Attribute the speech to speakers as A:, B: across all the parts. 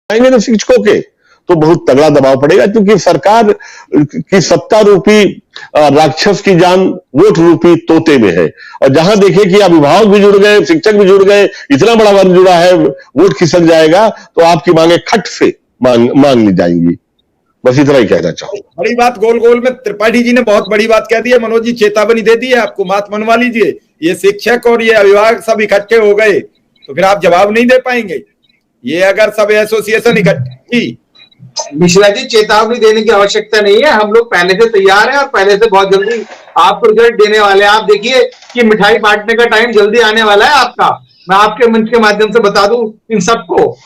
A: आएंगे ना शिक्षकों के, तो बहुत तगड़ा दबाव पड़ेगा, क्योंकि सरकार की सत्ता रूपी राक्षस की जान वोट रूपी तोते में है। और जहां देखे कि अभिभावक भी जुड़ गए, शिक्षक भी जुड़ गए, इतना बड़ा वर्ग जुड़ा है, वोट खिसक जाएगा, तो आपकी मांगे खट से मांग ली जाएंगी। बस इतना ही कहना चाहूँ।
B: बड़ी बात गोल गोल में त्रिपाठी जी ने बहुत बड़ी बात कह दी है। मनोज जी चेतावनी दे दी है आपको, मात मनवा लीजिए। ये शिक्षक और ये अभिभावक सब इकट्ठे हो गए तो फिर आप जवाब नहीं दे पाएंगे। ये अगर सब एसोसिएशन इकट्ठी,
C: मिश्रा जी चेतावनी देने की आवश्यकता नहीं है, हम लोग पहले से तैयार हैं और पहले से बहुत जल्दी आपको रिजल्ट देने वाले हैं। आप देखिए कि मिठाई बांटने का टाइम जल्दी आने वाला है आपका, मैं आपके मंच के माध्यम से बता दूं इन सबको।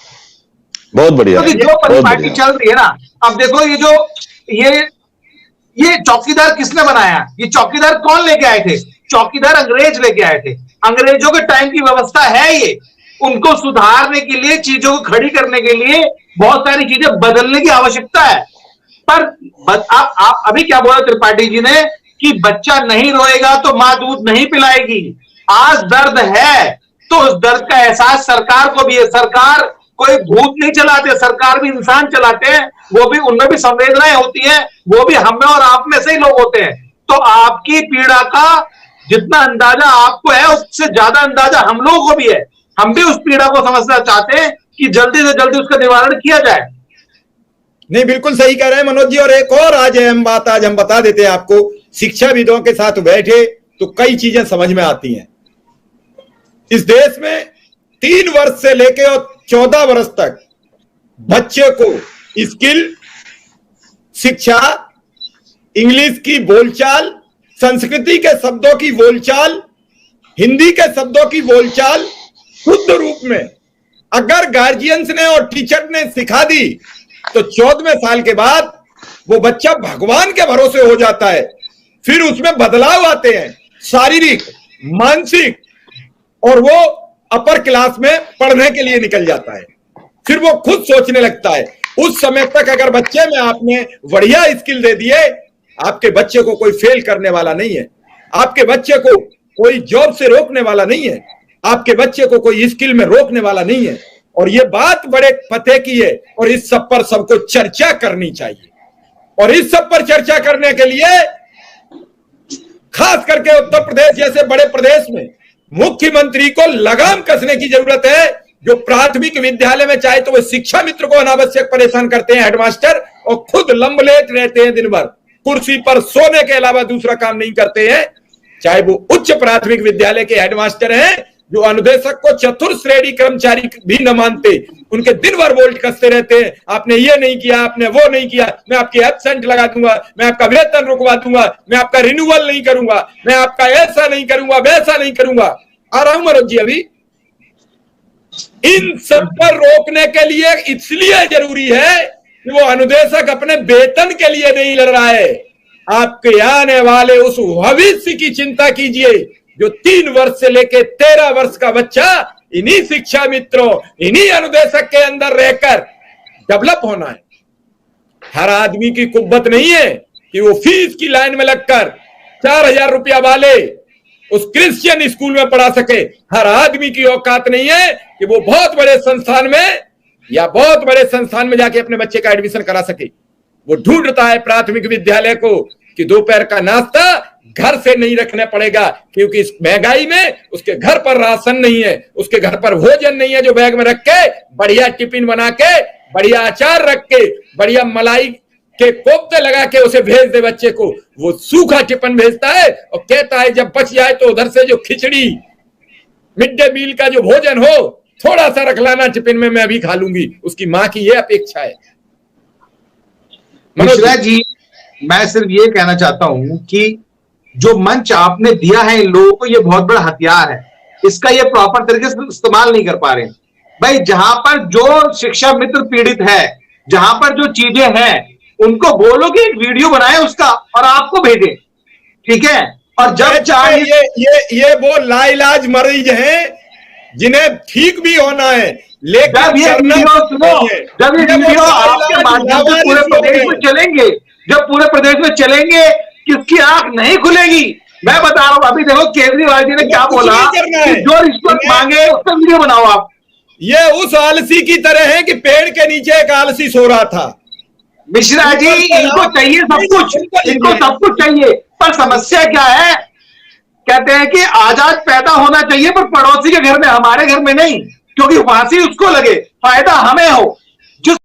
A: बहुत बढ़िया।
C: तो जो पार्टी चल रही है ना, अब देखो ये चौकीदार किसने बनाया? ये चौकीदार कौन लेके आए थे? चौकीदार अंग्रेज लेके आए थे। अंग्रेजों के टाइम की व्यवस्था है ये। उनको सुधारने के लिए, चीजों को खड़ी करने के लिए बहुत सारी चीजें बदलने की आवश्यकता है। पर आप अभी क्या बोला त्रिपाठी जी ने कि बच्चा नहीं रोएगा तो मां दूध नहीं पिलाएगी। आज दर्द है तो उस दर्द का एहसास सरकार को भी है। सरकार कोई भूत नहीं चलाते, सरकार भी इंसान चलाते हैं, वो भी, उनमें भी संवेदनाएं होती हैं, वो भी हम में और आप में से ही लोग होते हैं। तो आपकी पीड़ा का जितना अंदाजा आपको है उससे ज्यादा अंदाजा हम लोगों को भी है। हम भी उस पीड़ा को समझना चाहते हैं कि जल्दी से जल्दी उसका निवारण किया जाए।
B: नहीं, बिल्कुल सही कह रहे हैं मनोज जी। और एक और आज हम बता देते हैं आपको, शिक्षाविदों के साथ बैठे तो कई चीजें समझ में आती हैं। इस देश में 3 वर्ष से लेकर और 14 वर्ष तक बच्चे को स्किल शिक्षा, इंग्लिश की बोलचाल, संस्कृति के शब्दों की बोलचाल, हिंदी के शब्दों की बोलचाल शुद्ध रूप में अगर गार्जियंस ने और टीचर ने सिखा दी तो 14वें साल के बाद वो बच्चा भगवान के भरोसे हो जाता है। फिर उसमें बदलाव आते हैं, शारीरिक, मानसिक, और वो अपर क्लास में पढ़ने के लिए निकल जाता है। फिर वो खुद सोचने लगता है। उस समय तक अगर बच्चे में आपने बढ़िया स्किल दे दिए, आपके बच्चे को कोई फेल करने वाला नहीं है, आपके बच्चे को कोई जॉब से रोकने वाला नहीं है, आपके बच्चे को कोई स्किल में रोकने वाला नहीं है। और ये बात बड़े पते की है और इस सब पर सबको चर्चा करनी चाहिए। और इस सब पर चर्चा करने के लिए खास करके उत्तर प्रदेश जैसे बड़े प्रदेश में मुख्यमंत्री को लगाम कसने की जरूरत है। जो प्राथमिक विद्यालय में चाहे तो वो शिक्षा मित्र को अनावश्यक परेशान करते हैं हेडमास्टर, और खुद लंबलेट रहते हैं, दिन भर कुर्सी पर सोने के अलावा दूसरा काम नहीं करते हैं। चाहे वो उच्च प्राथमिक विद्यालय के हेडमास्टर हैं जो अनुदेशक को चतुर्थ श्रेणी कर्मचारी भी न मानते, उनके दिन भर वोल्ट कसते रहते हैं, आपने ये नहीं किया, आपने वो नहीं किया, मैं आपकी एब्सेंट लगा दूंगा, मैं आपका वेतन रुकवा दूंगा, मैं आपका रिन्यूअल नहीं करूंगा, मैं आपका ऐसा नहीं करूंगा, वैसा नहीं करूंगा। आ रहा हूं मनोज जी अभी। इन सब पर रोकने के लिए इसलिए जरूरी है कि वो अनुदेशक अपने वेतन के लिए नहीं लड़ रहा है। आपके आने वाले उस भविष्य की चिंता कीजिए जो 3 वर्ष से लेके 13 वर्ष का बच्चा इन्हीं शिक्षा मित्रों, इन्हीं अनुदेशक के अंदर रहकर डेवलप होना है। हर आदमी की कुव्वत नहीं है कि वो फीस की लाइन में लगकर 4000 रुपया वाले उस क्रिश्चियन स्कूल में पढ़ा सके। हर आदमी की औकात नहीं है कि वो बहुत बड़े संस्थान में या बहुत बड़े संस्थान में जाके अपने बच्चे का एडमिशन करा सके। वो ढूंढता है प्राथमिक विद्यालय को कि दोपहर का नाश्ता घर से नहीं रखना पड़ेगा, क्योंकि इस महंगाई में उसके घर पर राशन नहीं है, उसके घर पर भोजन नहीं है जो बैग में रख के बढ़िया टिफिन बना के, बढ़िया अचार रख के, बढ़िया मलाई के कोफ्ते लगा के उसे भेज दे बच्चे को। वो सूखा टिफिन भेजता है और कहता है जब बच जाए तो उधर से जो खिचड़ी, मिड डे मील का जो भोजन हो थोड़ा सा रख लाना टिफिन में, मैं अभी खा लूंगी। उसकी मां की ये अपेक्षा है।
C: मिश्रा जी, मैं सिर्फ ये कहना चाहता हूं कि जो मंच आपने दिया है इन लोगों को, ये बहुत बड़ा हथियार है। इसका ये प्रॉपर तरीके से इस्तेमाल नहीं कर पा रहे भाई। जहां पर जो शिक्षा मित्र पीड़ित है, जहां पर जो चीजें हैं, उनको बोलो कि एक वीडियो बनाए उसका और आपको भेजे, ठीक है? और जब चाहे
B: ये वो लाइलाज मरीज हैं जिन्हें ठीक भी होना है, लेकिन
C: जब ये वीडियो सुनो, जब ये वीडियो आपके माध्यम से पूरे प्रदेश में चलेंगे, जब पूरे प्रदेश में चलेंगे, किसकी आंख नहीं खुलेगी। मैं बता रहा हूं, अभी देखो केजरीवाल जी ने क्या बोला कि जो रिश्वत मांगे उसका वीडियो बनाओ आप।
B: ये उस आलसी की तरह है कि पेड़ के नीचे एक आलसी सो रहा था।
C: मिश्रा जी, इनको चाहिए सब कुछ, इनको सब कुछ चाहिए, पर समस्या क्या है? कहते हैं कि आजाद पैदा होना चाहिए पर पड़ोसी के घर में, हमारे घर में नहीं, क्योंकि फांसी उसको लगे, फायदा हमें हो।